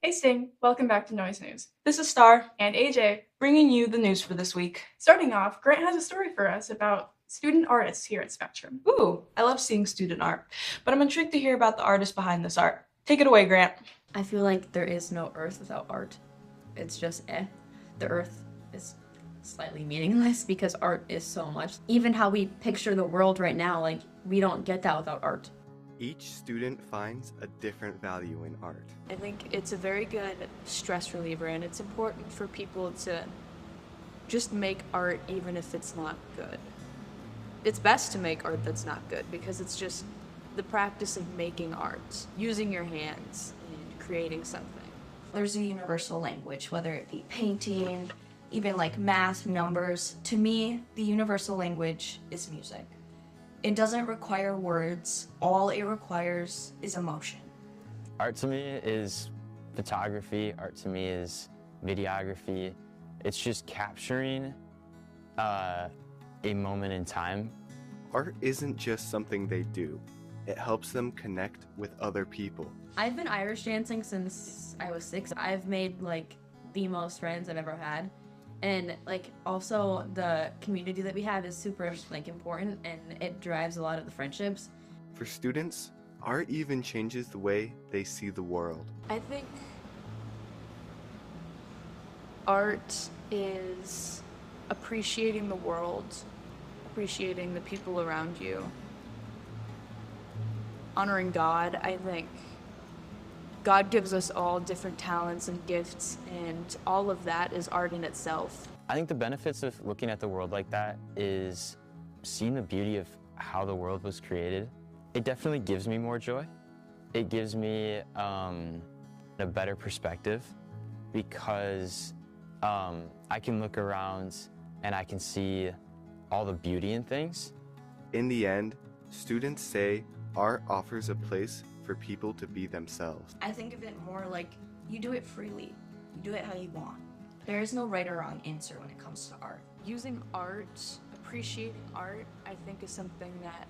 Hey Sting, welcome back to Noise News. This is Star, And AJ. bringing you the news for this week. Starting off, Grant has a story for us about student artists here at Spectrum. Ooh, I love seeing student art, but I'm intrigued to hear about the artist behind this art. Take it away, Grant. I feel like there is no Earth without art. It's just The Earth is slightly meaningless because art is so much. Even how we picture the world right now, like, we don't get that without art. Each student finds a different value in art. I think it's a very good stress reliever, and it's important for people to just make art even if it's not good. It's best to make art that's not good because it's just the practice of making art, using your hands and creating something. There's a universal language, whether it be painting, even like math, numbers. To me, the universal language is music. It doesn't require words. All it requires is emotion. Art to me is photography. Art to me is videography. It's just capturing a moment in time. Art isn't just something they do. It helps them connect with other people. I've been Irish dancing since I was 6. I've made like the most friends I've ever had. And like also the community that we have is super like important, and it drives a lot of the friendships. For students, art even changes the way they see the world. I think art is appreciating the world, appreciating the people around you, honoring God. I think God gives us all different talents and gifts, and all of that is art in itself. I think the benefits of looking at the world like that is seeing the beauty of how the world was created. It definitely gives me more joy. It gives me a better perspective because I can look around and I can see all the beauty in things. In the end, students say art offers a place for people to be themselves. I think of it more like you do it freely. You do it how you want. There is no right or wrong answer when it comes to art. Using art, appreciating art, I think is something that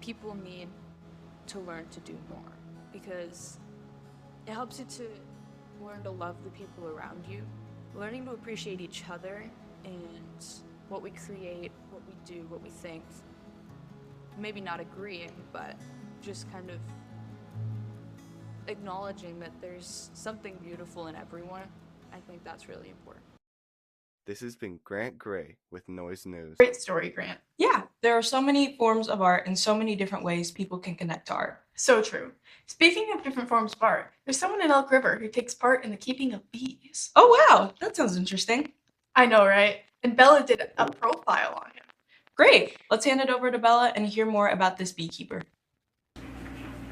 people need to learn to do more, because it helps you to learn to love the people around you, learning to appreciate each other and what we create, what we do, what we think. Maybe not agreeing, but just kind of acknowledging that there's something beautiful in everyone. I think that's really important. This has been Grant Gray with Noise News. Great story, Grant. Yeah, there are so many forms of art and so many different ways people can connect to art. So true. Speaking of different forms of art, there's someone in Elk River who takes part in the keeping of bees. Oh wow, that sounds interesting. I know, right? And Bella did a profile on him. Great, let's hand it over to Bella and hear more about this beekeeper.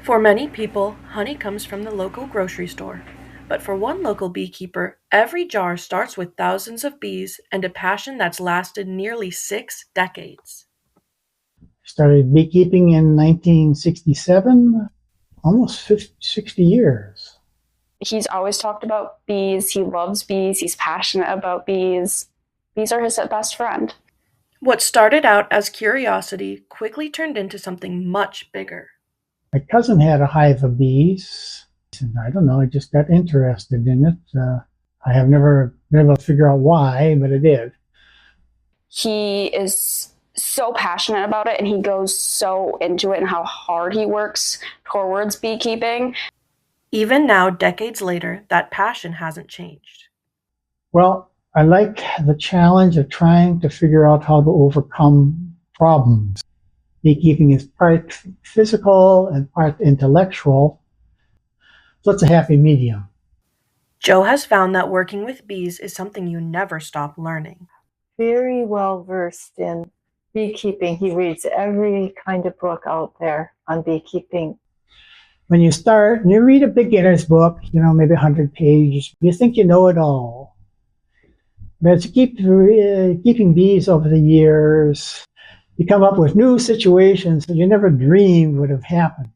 For many people, honey comes from the local grocery store. But for one local beekeeper, every jar starts with thousands of bees and a passion that's lasted nearly 6 decades. Started beekeeping in 1967, almost 60 years. He's always talked about bees. He loves bees. He's passionate about bees. Bees are his best friend. What started out as curiosity quickly turned into something much bigger. My cousin had a hive of bees, and I don't know, I just got interested in it. I have never been able to figure out why, but I did. He is so passionate about it, and he goes so into it and how hard he works towards beekeeping. Even now, decades later, that passion hasn't changed. Well, I like the challenge of trying to figure out how to overcome problems. Beekeeping is part physical and part intellectual, so it's a happy medium. Joe has found that working with bees is something you never stop learning. Very well versed in beekeeping. He reads every kind of book out there on beekeeping. When you start and you read a beginner's book, maybe 100 pages, you think you know it all. But as you keep keeping bees over the years, you come up with new situations that you never dreamed would have happened.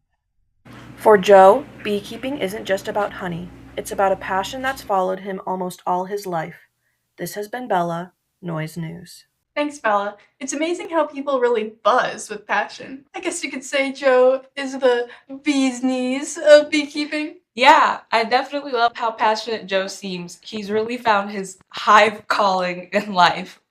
For Joe, beekeeping isn't just about honey. It's about a passion that's followed him almost all his life. This has been Bella, Noise News. Thanks, Bella. It's amazing how people really buzz with passion. I guess you could say Joe is the bee's knees of beekeeping. Yeah, I definitely love how passionate Joe seems. He's really found his hive calling in life.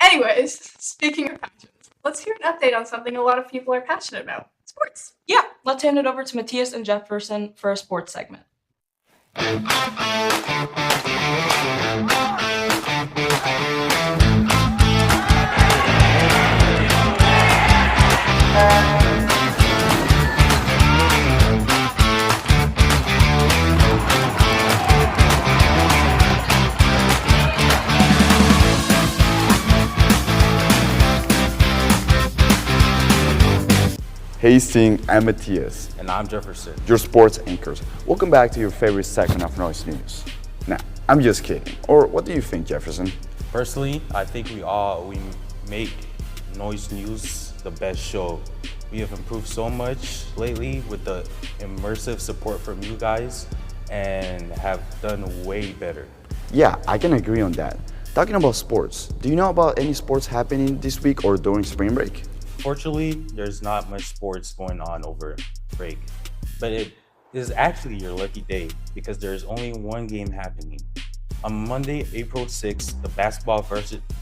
Anyways, speaking of passions, let's hear an update on something a lot of people are passionate about: sports. Yeah, let's hand it over to Matthias and Jefferson for a sports segment. Hey Sting, I'm Matthias, And I'm Jefferson. your sports anchors. Welcome back to your favorite segment of Noise News. Now, I'm just kidding. Or what do you think, Jefferson? Personally, I think we make Noise News the best show. We have improved so much lately with the immersive support from you guys and have done way better. Yeah, I can agree on that. Talking about sports, do you know about any sports happening this week or during spring break? Fortunately, there's not much sports going on over break, but it is actually your lucky day because there's only one game happening. On Monday, April 6th, the basketball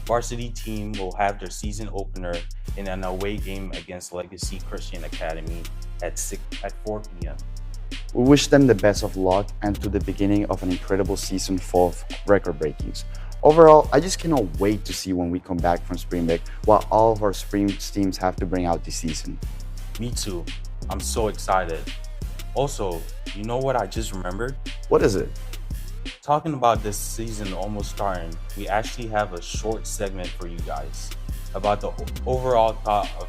varsity team will have their season opener in an away game against Legacy Christian Academy at 4 p.m. We wish them the best of luck and to the beginning of an incredible season full of record breakings. Overall, I just cannot wait to see when we come back from spring break what all of our spring teams have to bring out this season. Me too. I'm so excited. Also, you know what I just remembered? What is it? Talking about this season almost starting, we actually have a short segment for you guys about the overall thought of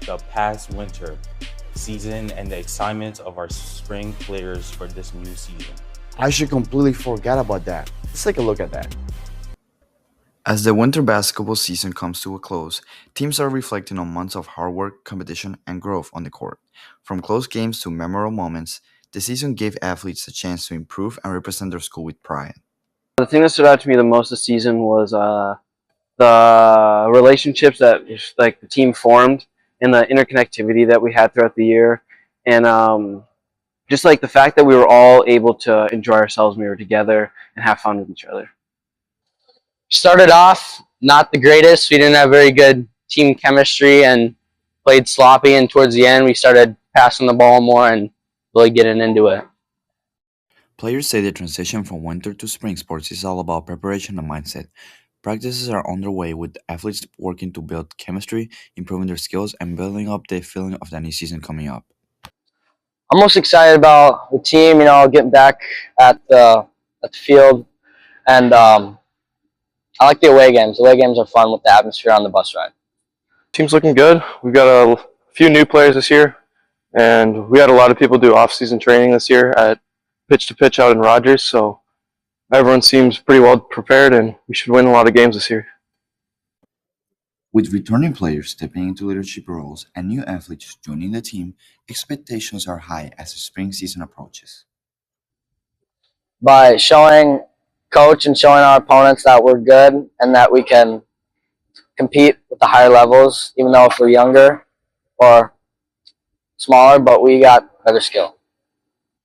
the past winter season and the excitement of our spring players for this new season. I should completely forget about that. Let's take a look at that. As the winter basketball season comes to a close, teams are reflecting on months of hard work, competition, and growth on the court. From close games to memorable moments, the season gave athletes a chance to improve and represent their school with pride. The thing that stood out to me the most this season was the relationships that the team formed and the interconnectivity that we had throughout the year, and just the fact that we were all able to enjoy ourselves when we were together and have fun with each other. Started off not the greatest. We didn't have very good team chemistry and played sloppy, and towards the end we started passing the ball more and really getting into it. Players say the transition from winter to spring sports is all about preparation and mindset. Practices are underway with athletes working to build chemistry, improving their skills, and building up the feeling of the new season coming up. I'm most excited about the team, getting back at the field, and I like the away games. The away games are fun with the atmosphere on the bus ride. Team's looking good. We've got a few new players this year, and we had a lot of people do off-season training this year at Pitch to Pitch out in Rogers, so everyone seems pretty well prepared, and we should win a lot of games this year. With returning players stepping into leadership roles and new athletes joining the team, expectations are high as the spring season approaches. By showing coach and showing our opponents that we're good and that we can compete with the higher levels, even though if we're younger or smaller, but we got better skill.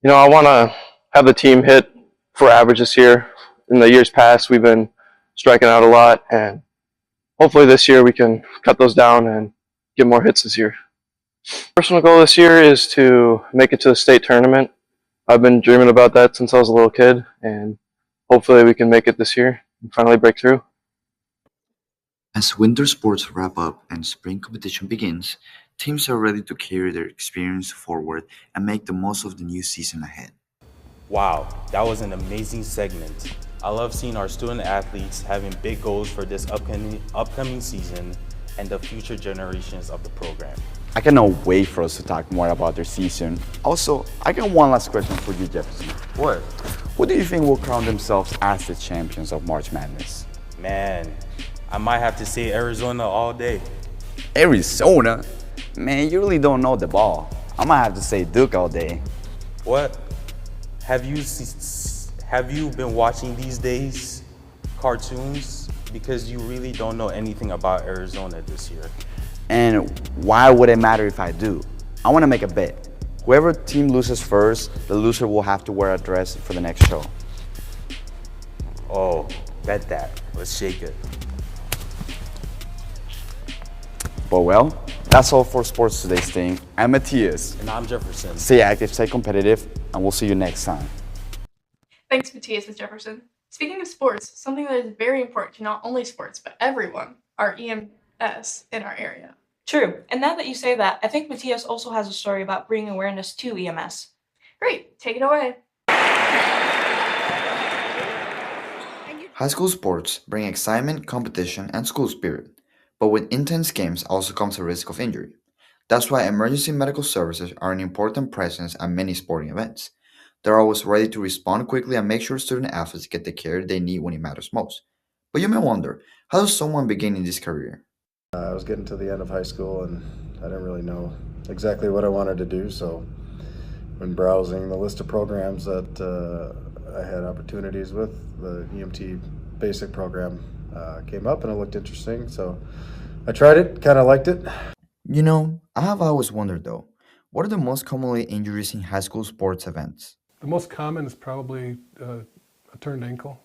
I want to have the team hit for average this year. In the years past, we've been striking out a lot, and hopefully this year we can cut those down and get more hits this year. Personal goal this year is to make it to the state tournament. I've been dreaming about that since I was a little kid, and hopefully we can make it this year and finally break through. As winter sports wrap up and spring competition begins, teams are ready to carry their experience forward and make the most of the new season ahead. Wow, that was an amazing segment. I love seeing our student athletes having big goals for this upcoming season and the future generations of the program. I cannot wait for us to talk more about their season. Also, I got one last question for you, Jefferson. What? Who do you think will crown themselves as the champions of March Madness? Man, I might have to say Arizona all day. Arizona? Man, you really don't know the ball. I might have to say Duke all day. What? Have you been watching these days cartoons? Because you really don't know anything about Arizona this year. And why would it matter if I do? I want to make a bet. Whoever team loses first, the loser will have to wear a dress for the next show. Oh, bet that. Let's shake it. But well, that's all for Sports Today's thing. I'm Matthias. And I'm Jefferson. Stay active, stay competitive, and we'll see you next time. Thanks, Matthias and Jefferson. Speaking of sports, something that is very important to not only sports, but everyone, are EMS in our area. True. And now that you say that, I think Matthias also has a story about bringing awareness to EMS. Great, take it away. High school sports bring excitement, competition, and school spirit. But with intense games also comes a risk of injury. That's why emergency medical services are an important presence at many sporting events. They're always ready to respond quickly and make sure student athletes get the care they need when it matters most. But you may wonder, how does someone begin in this career? I was getting to the end of high school and I didn't really know exactly what I wanted to do, so when browsing the list of programs that I had opportunities with, the EMT basic program came up and it looked interesting, so I tried it, kind of liked it. You know, I have always wondered though, what are the most commonly injuries in high school sports events? The most common is probably a turned ankle.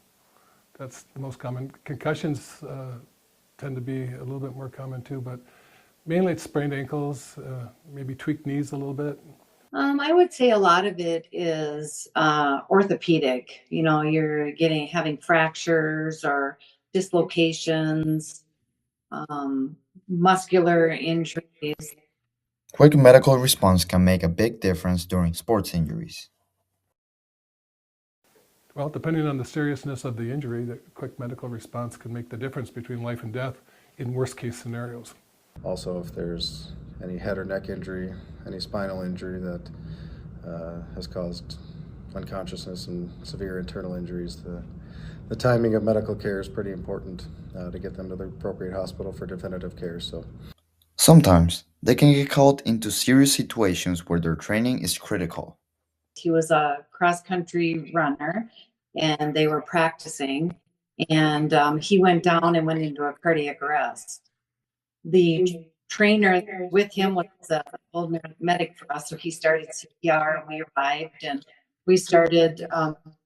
That's the most common. Concussions tend to be a little bit more common too, but mainly it's sprained ankles, maybe tweaked knees a little bit. I would say a lot of it is orthopedic. You know, you're having fractures or dislocations, muscular injuries. Quick medical response can make a big difference during sports injuries. Well, depending on the seriousness of the injury, the quick medical response can make the difference between life and death in worst case scenarios. Also, if there's any head or neck injury, any spinal injury that has caused unconsciousness and severe internal injuries, the timing of medical care is pretty important to get them to the appropriate hospital for definitive care. So Sometimes they can get caught into serious situations where their training is critical. He was a cross-country runner, and they were practicing, and he went down and went into a cardiac arrest. The trainer with him was an old medic for us, so he started CPR, and we arrived, and we started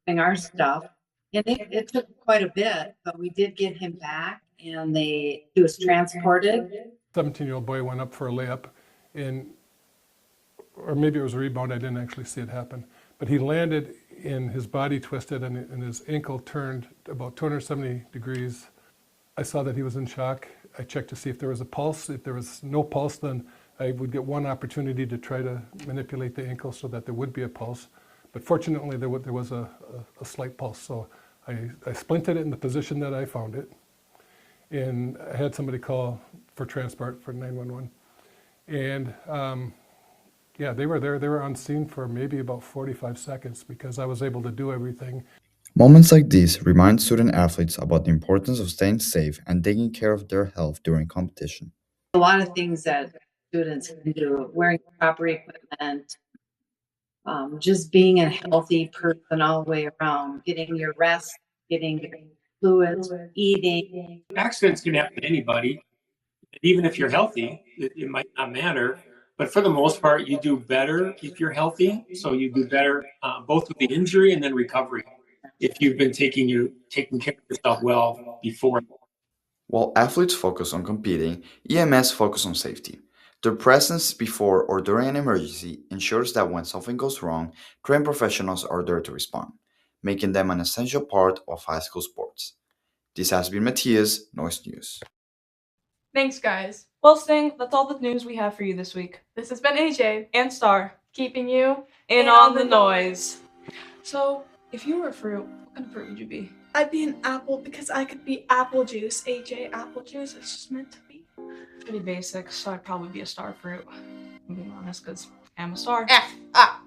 doing our stuff. And it took quite a bit, but we did get him back, and he was transported. 17-year-old boy went up for a layup, or maybe it was a rebound, I didn't actually see it happen. But he landed and his body twisted and his ankle turned about 270 degrees. I saw that he was in shock. I checked to see if there was a pulse. If there was no pulse, then I would get one opportunity to try to manipulate the ankle so that there would be a pulse. But fortunately, there was a slight pulse. So I splinted it in the position that I found it. And I had somebody call for transport for 911. And yeah, they were there. They were on scene for maybe about 45 seconds because I was able to do everything. Moments like these remind student athletes about the importance of staying safe and taking care of their health during competition. A lot of things that students can do, wearing proper equipment, just being a healthy person all the way around, getting your rest, getting your fluids, eating. Accidents can happen to anybody. Even if you're healthy, it might not matter. But for the most part, you do better if you're healthy. So you do better both with the injury and then recovery if you've been taking care of yourself well before. While athletes focus on competing, EMS focus on safety. Their presence before or during an emergency ensures that when something goes wrong, trained professionals are there to respond, making them an essential part of high school sports. This has been Matthias, Noise News. Thanks, guys. Well, Sting, that's all the news we have for you this week. This has been AJ and Star, keeping you in on the noise. So, if you were a fruit, what kind of fruit would you be? I'd be an apple because I could be apple juice. AJ, apple juice. It's just meant to be. Pretty basic, so I'd probably be a star fruit. I'm being honest, because I'm a star. F up.